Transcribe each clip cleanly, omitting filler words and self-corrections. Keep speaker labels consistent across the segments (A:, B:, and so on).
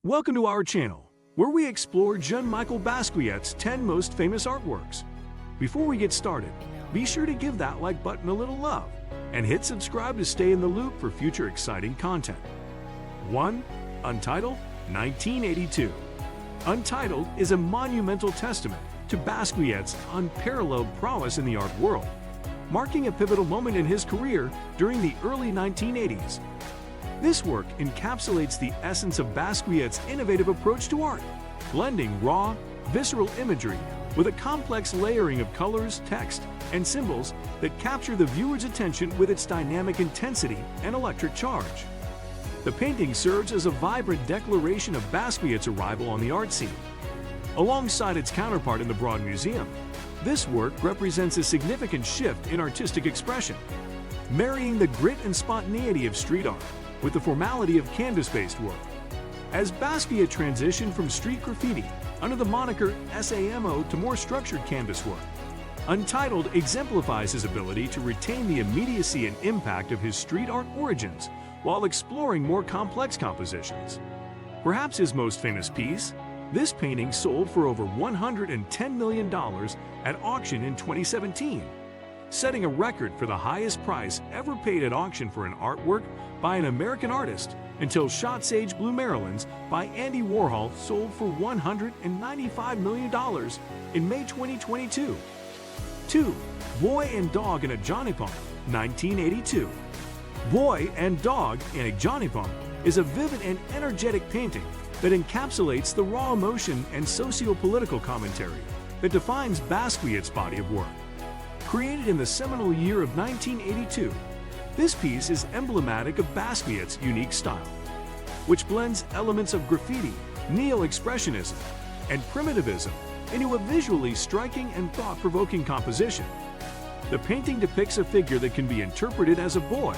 A: Welcome to our channel, where we explore Jean-Michel Basquiat's 10 most famous artworks. Before we get started, be sure to give that like button a little love and hit subscribe to stay in the loop for future exciting content. 1. Untitled, 1982. Untitled is a monumental testament to Basquiat's unparalleled prowess in the art world, marking a pivotal moment in his career during the early 1980s. This work encapsulates the essence of Basquiat's innovative approach to art, blending raw, visceral imagery with a complex layering of colors, text, and symbols that capture the viewer's attention with its dynamic intensity and electric charge. The painting serves as a vibrant declaration of Basquiat's arrival on the art scene. Alongside its counterpart in the Broad Museum, this work represents a significant shift in artistic expression, marrying the grit and spontaneity of street art with the formality of canvas-based work. As Basquiat transitioned from street graffiti under the moniker SAMO to more structured canvas work, Untitled exemplifies his ability to retain the immediacy and impact of his street art origins while exploring more complex compositions. Perhaps his most famous piece, this painting sold for over $110 million at auction in 2017, setting a record for the highest price ever paid at auction for an artwork by an American artist until Shot Sage Blue Maryland's by Andy Warhol sold for $195 million in May 2022. 2. Boy and Dog in a Johnny Pump, 1982. Boy and Dog in a Johnny Pump is a vivid and energetic painting that encapsulates the raw emotion and socio-political commentary that defines Basquiat's body of work. Created in the seminal year of 1982, this piece is emblematic of Basquiat's unique style, which blends elements of graffiti, neo-expressionism, and primitivism into a visually striking and thought-provoking composition. The painting depicts a figure that can be interpreted as a boy,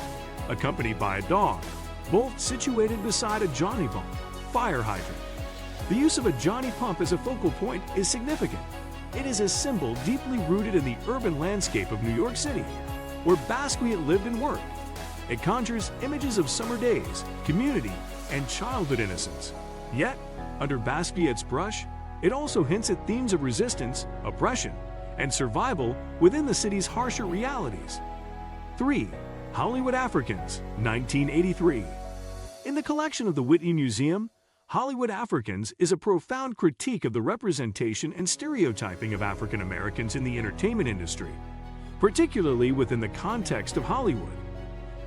A: accompanied by a dog, both situated beside a Johnny Pump fire hydrant. The use of a Johnny Pump as a focal point is significant. It is a symbol deeply rooted in the urban landscape of New York City, where Basquiat lived and worked. It conjures images of summer days, community, and childhood innocence. Yet, under Basquiat's brush, it also hints at themes of resistance, oppression, and survival within the city's harsher realities. 3. Hollywood Africans, 1983. In the collection of the Whitney Museum, Hollywood Africans is a profound critique of the representation and stereotyping of African Americans in the entertainment industry, particularly within the context of Hollywood.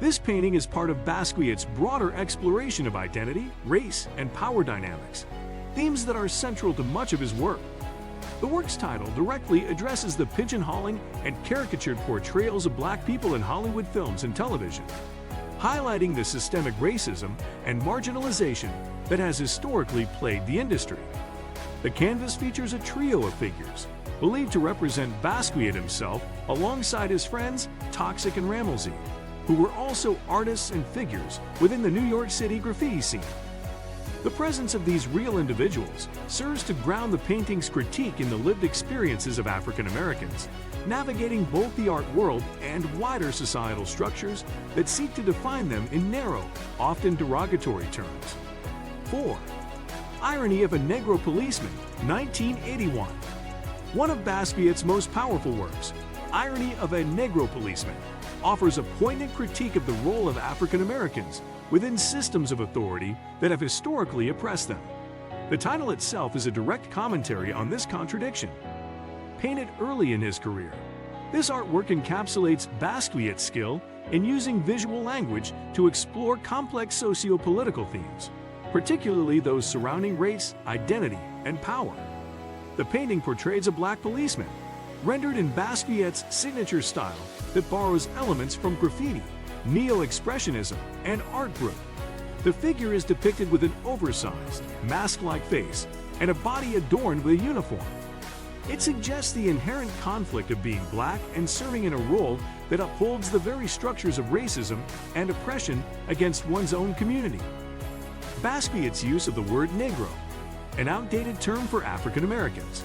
A: This painting is part of Basquiat's broader exploration of identity, race, and power dynamics, themes that are central to much of his work. The work's title directly addresses the pigeonholing and caricatured portrayals of Black people in Hollywood films and television, highlighting the systemic racism and marginalization that has historically plagued the industry. The canvas features a trio of figures, believed to represent Basquiat himself alongside his friends Toxic and Rammelsey, who were also artists and figures within the New York City graffiti scene. The presence of these real individuals serves to ground the painting's critique in the lived experiences of African Americans, navigating both the art world and wider societal structures that seek to define them in narrow, often derogatory terms. 4. Irony of a Negro Policeman, 1981. One of Basquiat's most powerful works, Irony of a Negro Policeman, offers a poignant critique of the role of African Americans within systems of authority that have historically oppressed them. The title itself is a direct commentary on this contradiction. Painted early in his career, this artwork encapsulates Basquiat's skill in using visual language to explore complex socio-political themes, particularly those surrounding race, identity, and power. The painting portrays a Black policeman, rendered in Basquiat's signature style that borrows elements from graffiti, neo-expressionism, and art group. The figure is depicted with an oversized, mask-like face and a body adorned with a uniform. It suggests the inherent conflict of being Black and serving in a role that upholds the very structures of racism and oppression against one's own community. Basquiat's use of the word Negro, an outdated term for African Americans,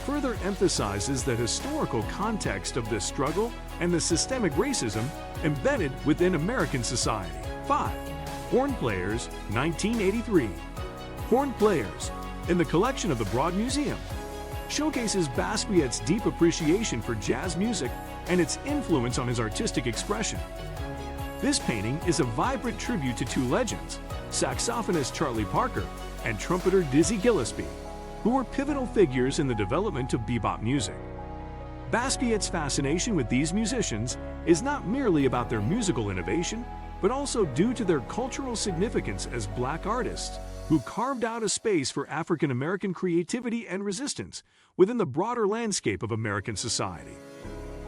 A: further emphasizes the historical context of this struggle and the systemic racism embedded within American society. 5. Horn Players, 1983. Horn Players, in the collection of the Broad Museum, showcases Basquiat's deep appreciation for jazz music and its influence on his artistic expression. This painting is a vibrant tribute to two legends, saxophonist Charlie Parker and trumpeter Dizzy Gillespie, who were pivotal figures in the development of bebop music. Basquiat's fascination with these musicians is not merely about their musical innovation, but also due to their cultural significance as Black artists who carved out a space for African American creativity and resistance within the broader landscape of American society.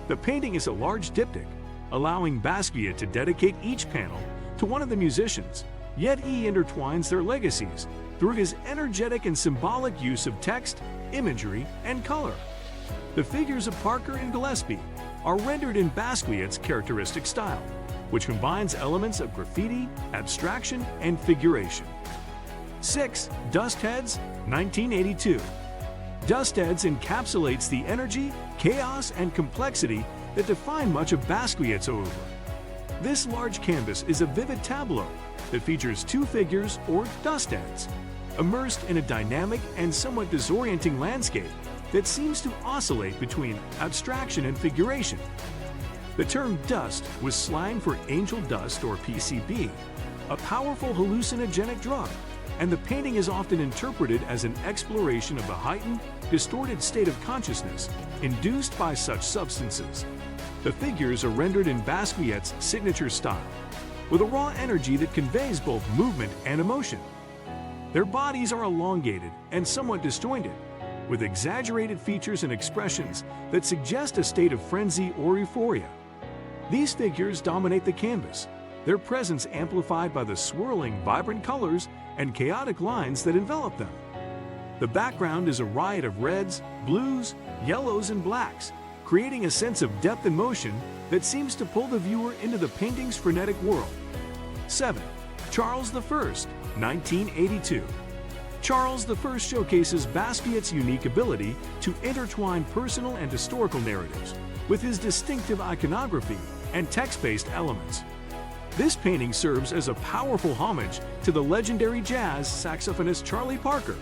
A: The painting is a large diptych, allowing Basquiat to dedicate each panel to one of the musicians, yet he intertwines their legacies through his energetic and symbolic use of text, imagery, and color. The figures of Parker and Gillespie are rendered in Basquiat's characteristic style, which combines elements of graffiti, abstraction, and figuration. 6. Dust Heads, 1982. Dust Heads encapsulates the energy, chaos, and complexity that define much of Basquiat's oeuvre. This large canvas is a vivid tableau that features two figures, or dust heads, immersed in a dynamic and somewhat disorienting landscape that seems to oscillate between abstraction and figuration. The term dust was slang for angel dust, or PCB, a powerful hallucinogenic drug, and the painting is often interpreted as an exploration of the heightened, distorted state of consciousness induced by such substances. The figures are rendered in Basquiat's signature style, with a raw energy that conveys both movement and emotion. Their bodies are elongated and somewhat disjointed, with exaggerated features and expressions that suggest a state of frenzy or euphoria. These figures dominate the canvas, their presence amplified by the swirling, vibrant colors and chaotic lines that envelop them. The background is a riot of reds, blues, yellows, and blacks, creating a sense of depth and motion that seems to pull the viewer into the painting's frenetic world. 7. Charles I, 1982. Charles I showcases Basquiat's unique ability to intertwine personal and historical narratives with his distinctive iconography and text-based elements. This painting serves as a powerful homage to the legendary jazz saxophonist Charlie Parker,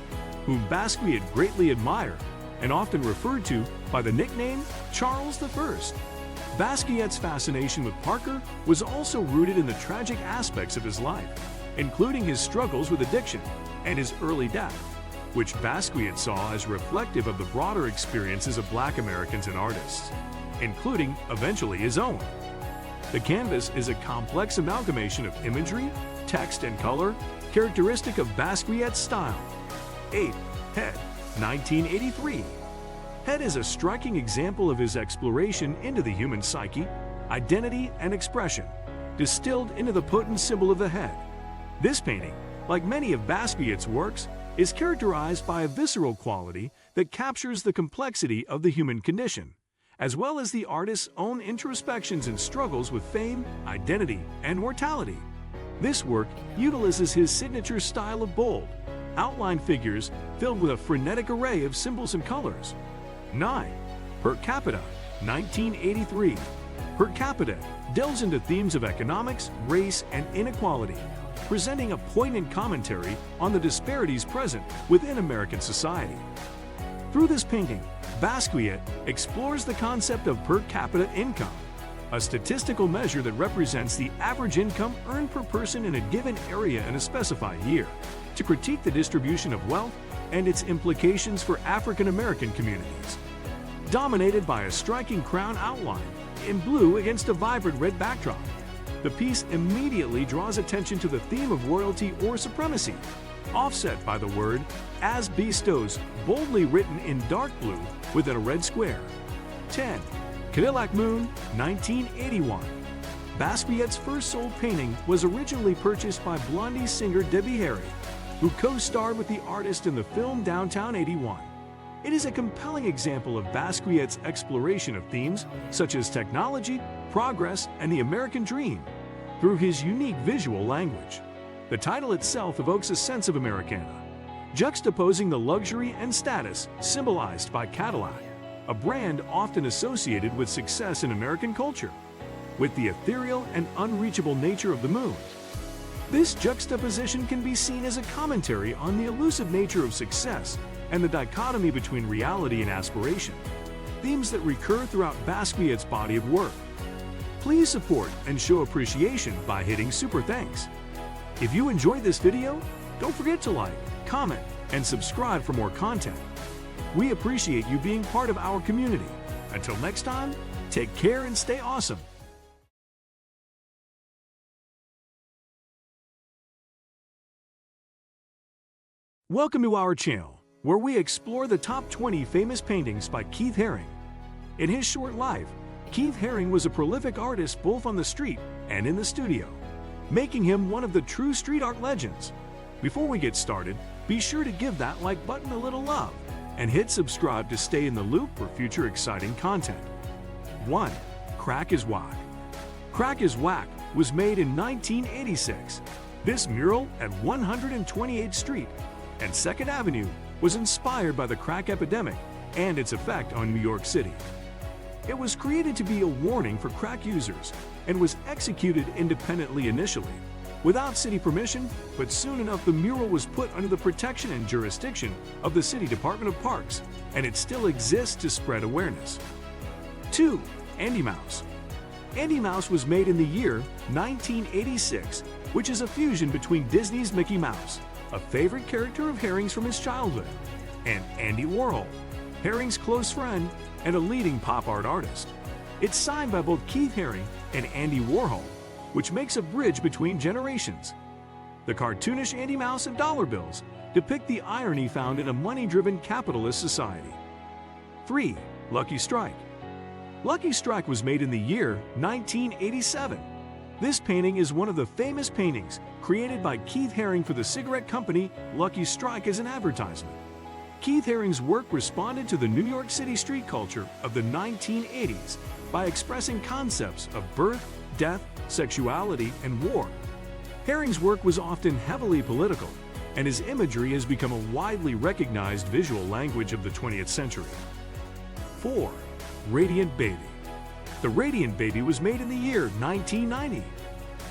A: whom Basquiat greatly admired and often referred to by the nickname Charles I. Basquiat's fascination with Parker was also rooted in the tragic aspects of his life, including his struggles with addiction and his early death, which Basquiat saw as reflective of the broader experiences of Black Americans and artists, including eventually his own. The canvas is a complex amalgamation of imagery, text, and color, characteristic of Basquiat's style. 8. Head, 1983. Head is a striking example of his exploration into the human psyche, identity, and expression, distilled into the potent symbol of the head. This painting, like many of Basquiat's works, is characterized by a visceral quality that captures the complexity of the human condition, as well as the artist's own introspections and struggles with fame, identity, and mortality. This work utilizes his signature style of bold, outlined figures filled with a frenetic array of symbols and colors. 9. Per Capita, 1983. Per Capita delves into themes of economics, race, and inequality, presenting a poignant commentary on the disparities present within American society. Through this painting, Basquiat explores the concept of per capita income, a statistical measure that represents the average income earned per person in a given area in a specified year, to critique the distribution of wealth and its implications for African American communities. Dominated by a striking crown outline in blue against a vibrant red backdrop, the piece immediately draws attention to the theme of royalty or supremacy, offset by the word "as bestows," boldly written in dark blue within a red square. 10. Cadillac Moon, 1981. Basquiat's first sold painting was originally purchased by Blondie singer Debbie Harry, who co-starred with the artist in the film Downtown 81. It is a compelling example of Basquiat's exploration of themes such as technology, progress, and the American dream through his unique visual language. The title itself evokes a sense of Americana, juxtaposing the luxury and status symbolized by Cadillac, a brand often associated with success in American culture, with the ethereal and unreachable nature of the moon. This juxtaposition can be seen as a commentary on the elusive nature of success and the dichotomy between reality and aspiration, themes that recur throughout Basquiat's body of work. Please support and show appreciation by hitting super thanks. If you enjoyed this video, don't forget to like, comment, and subscribe for more content. We appreciate you being part of our community. Until next time, take care and stay awesome. Welcome to our channel, where we explore the top 20 famous paintings by Keith Haring. In his short life, Keith Haring was a prolific artist both on the street and in the studio, making him one of the true street art legends. Before we get started, be sure to give that like button a little love and hit subscribe to stay in the loop for future exciting content. 1. Crack is Whack. Crack is Whack was made in 1986. This mural at 128th Street and 2nd Avenue was inspired by the crack epidemic and its effect on New York City. It was created to be a warning for crack users and was executed independently initially, without city permission, but soon enough the mural was put under the protection and jurisdiction of the City Department of Parks, and it still exists to spread awareness. 2. Andy Mouse. Andy Mouse was made in the year 1986, which is a fusion between Disney's Mickey Mouse, a favorite character of Haring's from his childhood, and Andy Warhol, Haring's close friend and a leading pop art artist. It's signed by both Keith Haring and Andy Warhol, which makes a bridge between generations. The cartoonish Andy Mouse and dollar bills depict the irony found in a money-driven capitalist society. 3. Lucky Strike. Lucky Strike was made in the year 1987. This painting is one of the famous paintings created by Keith Haring for the cigarette company Lucky Strike as an advertisement. Keith Haring's work responded to the New York City street culture of the 1980s by expressing concepts of birth, death, sexuality, and war. Haring's work was often heavily political, and his imagery has become a widely recognized visual language of the 20th century. 4. Radiant Baby. The Radiant Baby was made in the year 1990.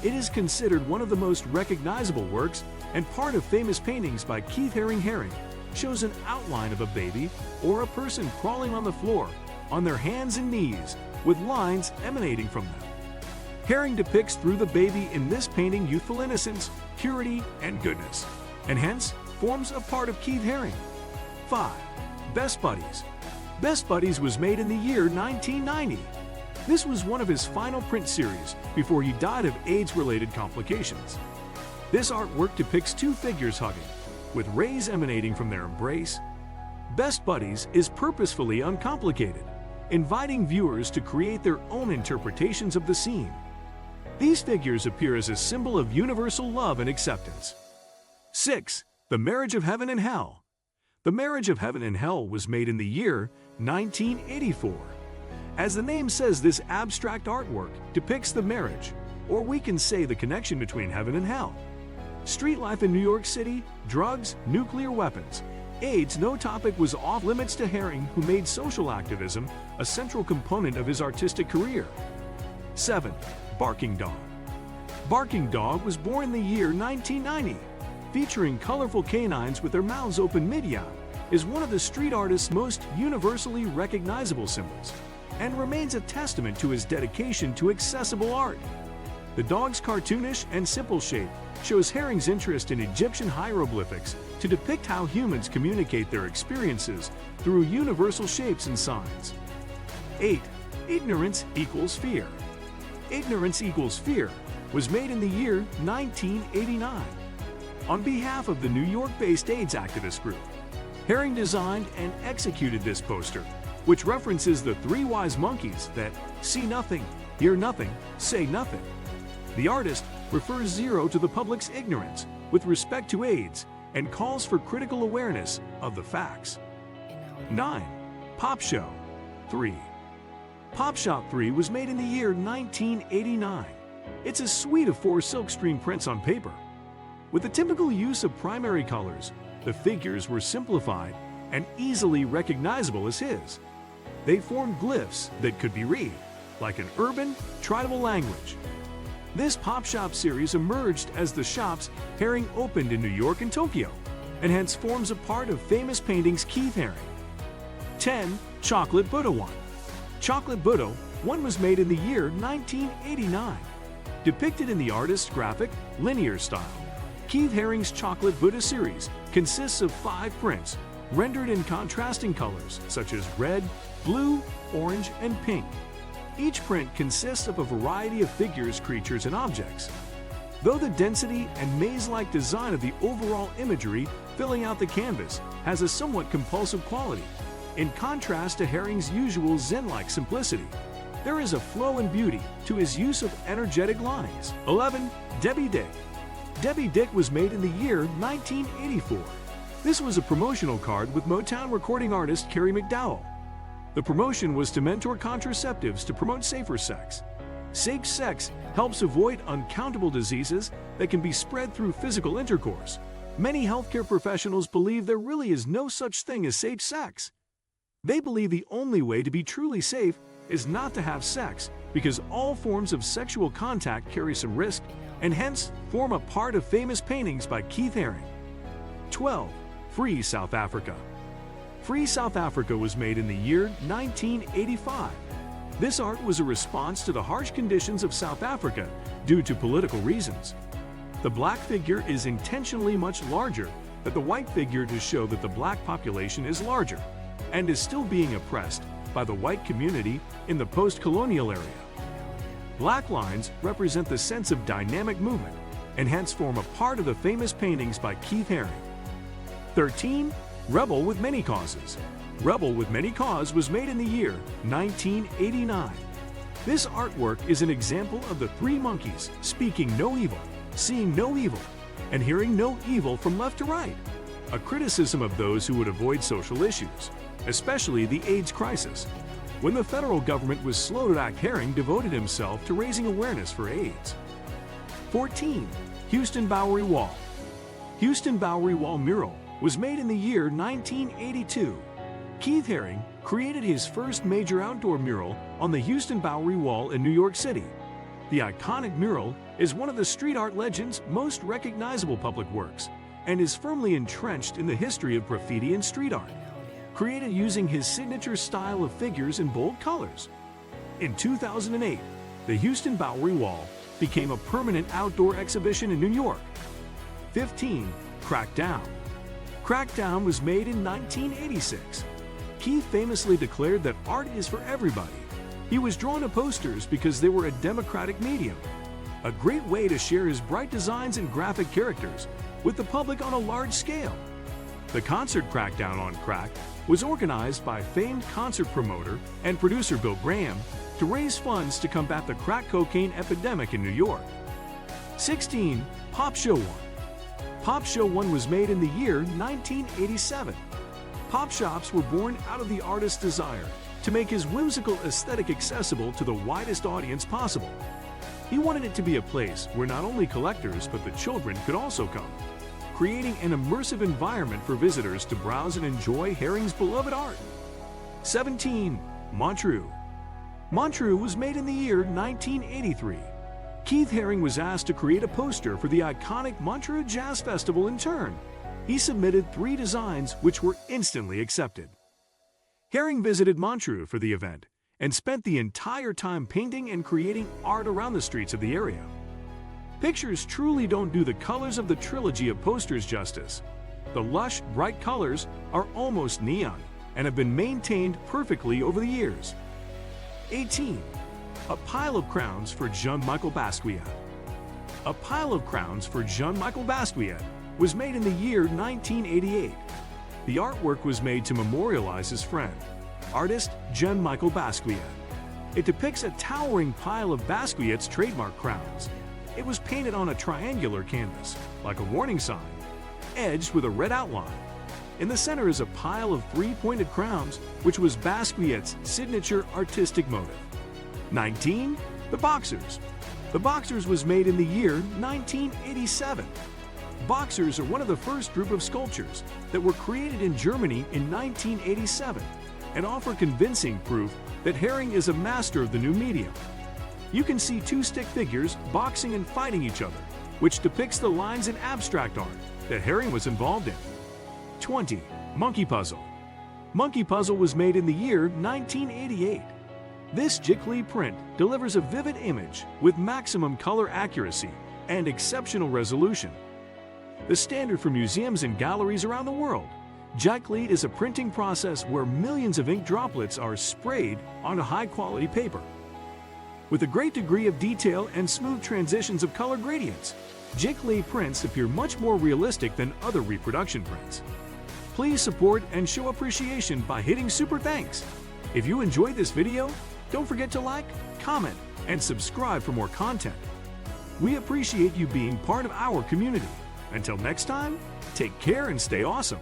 A: It is considered one of the most recognizable works and part of famous paintings by Keith Haring. Shows an outline of a baby or a person crawling on the floor on their hands and knees with lines emanating from them. Haring depicts through the baby in this painting youthful innocence, purity, and goodness, and hence forms a part of Keith Haring. 5. Best Buddies. Best Buddies was made in the year 1990. This was one of his final print series before he died of AIDS-related complications. This artwork depicts two figures hugging, with rays emanating from their embrace. Best Buddies is purposefully uncomplicated, inviting viewers to create their own interpretations of the scene. These figures appear as a symbol of universal love and acceptance. 6. The Marriage of Heaven and Hell. The Marriage of Heaven and Hell was made in the year 1984. As the name says, this abstract artwork depicts the marriage, or we can say the connection between heaven and hell. Street life in New York City, drugs, nuclear weapons, AIDS, no topic was off limits to Haring, who made social activism a central component of his artistic career. 7. Barking Dog. Barking Dog was born in the year 1990. Featuring colorful canines with their mouths open mid-yowl, is one of the street artist's most universally recognizable symbols, and remains a testament to his dedication to accessible art. The dog's cartoonish and simple shape shows Haring's interest in Egyptian hieroglyphics to depict how humans communicate their experiences through universal shapes and signs. 8. Ignorance equals fear. Ignorance equals fear was made in the year 1989. On behalf of the New York-based AIDS activist group, Haring designed and executed this poster, which references the three wise monkeys that see nothing, hear nothing, say nothing. The artist refers zero to the public's ignorance with respect to AIDS and calls for critical awareness of the facts. 9. Pop Show 3. Pop Shop 3 was made in the year 1989. It's a suite of 4 silkscreen prints on paper. With the typical use of primary colors, the figures were simplified and easily recognizable as his. They formed glyphs that could be read, like an urban, tritable language. This pop shop series emerged as the shops Haring opened in New York and Tokyo, and hence forms a part of famous paintings Keith Haring. 10. Chocolate Buddha 1. Chocolate Buddha 1 was made in the year 1989. Depicted in the artist's graphic, linear style, Keith Haring's Chocolate Buddha series consists of 5 prints, rendered in contrasting colors such as red, blue, orange, and pink. Each print consists of a variety of figures, creatures, and objects. Though the density and maze-like design of the overall imagery filling out the canvas has a somewhat compulsive quality, in contrast to Haring's usual Zen-like simplicity, there is a flow and beauty to his use of energetic lines. 11. Debbie Dick. Debbie Dick was made in the year 1984. This was a promotional card with Motown recording artist Carrie McDowell. The promotion was to mentor contraceptives to promote safer sex. Safe sex helps avoid uncountable diseases that can be spread through physical intercourse. Many healthcare professionals believe there really is no such thing as safe sex. They believe the only way to be truly safe is not to have sex, because all forms of sexual contact carry some risk and hence form a part of famous paintings by Keith Haring. 12. Free South Africa. Free South Africa was made in the year 1985. This art was a response to the harsh conditions of South Africa due to political reasons. The black figure is intentionally much larger than the white figure to show that the black population is larger and is still being oppressed by the white community in the post-colonial area. Black lines represent the sense of dynamic movement and hence form a part of the famous paintings by Keith Haring. 13. Rebel with Many Causes. Rebel with Many Cause was made in the year 1989. This artwork is an example of the 3 monkeys speaking no evil, seeing no evil, and hearing no evil from left to right, a criticism of those who would avoid social issues, especially the AIDS crisis. When the federal government was slow to act, Haring devoted himself to raising awareness for AIDS. 14. Houston Bowery Wall. Houston Bowery Wall mural was made in the year 1982. Keith Haring created his first major outdoor mural on the Houston Bowery Wall in New York City. The iconic mural is one of the street art legend's most recognizable public works and is firmly entrenched in the history of graffiti and street art, created using his signature style of figures in bold colors. In 2008, the Houston Bowery Wall became a permanent outdoor exhibition in New York. 15. Crackdown. Crackdown was made in 1986. Keith famously declared that art is for everybody. He was drawn to posters because they were a democratic medium, a great way to share his bright designs and graphic characters with the public on a large scale. The concert Crackdown on Crack was organized by famed concert promoter and producer Bill Graham to raise funds to combat the crack cocaine epidemic in New York. 16. Pop Show 1. Pop Show 1 was made in the year 1987. Pop shops were born out of the artist's desire to make his whimsical aesthetic accessible to the widest audience possible. He wanted it to be a place where not only collectors but the children could also come, creating an immersive environment for visitors to browse and enjoy Haring's beloved art. 17. Montreux. Montreux was made in the year 1983. Keith Haring was asked to create a poster for the iconic Montreux Jazz Festival in turn. He submitted 3 designs which were instantly accepted. Haring visited Montreux for the event and spent the entire time painting and creating art around the streets of the area. Pictures truly don't do the colors of the trilogy of posters justice. The lush, bright colors are almost neon and have been maintained perfectly over the years. 18. A Pile of Crowns for Jean-Michel Basquiat. A Pile of Crowns for Jean-Michel Basquiat was made in the year 1988. The artwork was made to memorialize his friend, artist Jean-Michel Basquiat. It depicts a towering pile of Basquiat's trademark crowns. It was painted on a triangular canvas, like a warning sign, edged with a red outline. In the center is a pile of 3 pointed crowns, which was Basquiat's signature artistic motive. 19. The Boxers. The Boxers was made in the year 1987. Boxers are one of the first group of sculptures that were created in Germany in 1987 and offer convincing proof that Haring is a master of the new medium. you can see two stick figures boxing and fighting each other, which depicts the lines in abstract art that Haring was involved in. 20. Monkey Puzzle. Monkey Puzzle was made in the year 1988. This Jiclee print delivers a vivid image with maximum color accuracy and exceptional resolution. The standard for museums and galleries around the world, Jiclee is a printing process where millions of ink droplets are sprayed onto high-quality paper. With a great degree of detail and smooth transitions of color gradients, Jiclee prints appear much more realistic than other reproduction prints. Please support and show appreciation by hitting super thanks. If you enjoyed this video, don't forget to like, comment, and subscribe for more content. We appreciate you being part of our community. Until next time, take care and stay awesome.